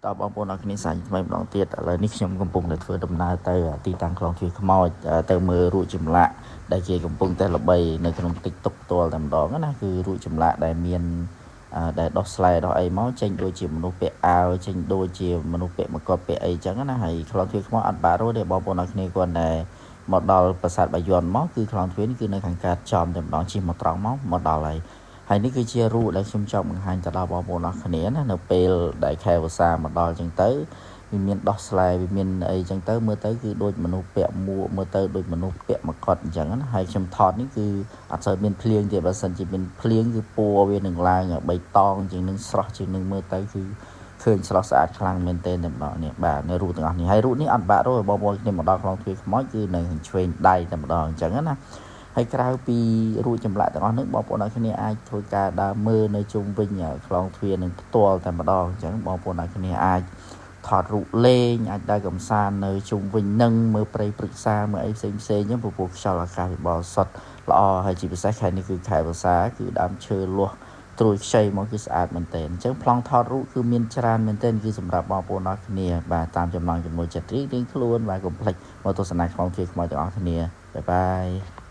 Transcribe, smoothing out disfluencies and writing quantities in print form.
តបបងប្អូនអរគ្នាសាច់ថ្មីម្ដងទៀតឥឡូវនេះខ្ញុំកំពុងតែធ្វើដំណើរទៅទីតាំងខ្លងទ្វារខ្មោចទៅមើលរូបចម្លាក់ដែលជាកំពុងតែល្បីនៅក្នុង TikTok ផ្ទាល់តែម្ដងណាគឺរូបចម្លាក់ដែលមានដែលដោះស្លែដោះអីមកចេញដូចជាមនុស្សពាក់អាវចេញដូចជាមនុស្សពាក់មកុដពាក់អីចឹងណាហើយខ្លងទ្វារខ្មោចអត់បាក់រទេបងប្អូនអរគ្នាគាត់តែមកដល់ប្រាសាទបាយ័នមកគឺខ្លងទ្វារនេះគឺនៅខាងកើតចំតែម្ដងជិះមកត្រង់មកដល់ហើយនេះគឺជារូបដែលខ្ញុំចង់បង្ហាញទៅដល់បងប្អូនអរគ្នាណានៅពេលដែលខែវស្សាមកដល់ចឹងទៅវាមានដោះស្លែវាមានអីចឹងទៅមើលទៅគឺដូចមនុស្សពាក់មួកមើលទៅដូចមនុស្សពាក់មកុដអញ្ចឹងណាហើយខ្ញុំថតនេះគឺអត់សូវមានភ្លៀងទេបើសិនជាមានភ្លៀងគឺពណ៌វានឹងឡើងបៃតងជាងនឹងស្រស់ជាងនឹងមើលទៅគឺឃើញស្រស់ស្អាតខ្លាំងមែនទែនតែម្ដងនេះបាទនៅរូបទាំងអស់នេះហើយរូបនេះអត់បាក់ទេបងប្អូនគ្នាមកដល់ខ្លងទ្វារខ្មោចគឺនៅខាងឆ្វេងដៃតែម្ដងអញ្ចឹងណាហើយក្រៅពីរូបចម្លាក់ទាំងអស់នេះបងប្អូនអរគ្នាអាចធ្វើការដើរមើលនៅជុំវិញខ្លងទ្វារនឹងផ្ទាល់តែម្ដងអញ្ចឹងបងប្អូនអរគ្នាអាចថតរូបលេងអាចដើរកំសាន្តនៅជុំវិញនឹងមើលព្រៃព្រឹក្សាមើលអីផ្សេងអញ្ចឹងពពោះខ្យល់អាកាសបរិសុទ្ធល្អហើយជាពិសេសខែនេះគឺខែវស្សាគឺដើមឈើលាស់ត្រួយខ្ចីមកគឺស្អាតមែនទែនអញ្ចឹងប្លង់ថតរូបគឺមានច្រើនមែនទែនគឺសម្រាប់បងប្អូនអរគ្នាបាទតាមចំណង់ចំណូលចិត្តរៀងខ្លួនបាទកុំភ្លេចមកទស្សនាខ្លងទ្វារខ្មោចទាំងអស់គ្នាបាយបាយ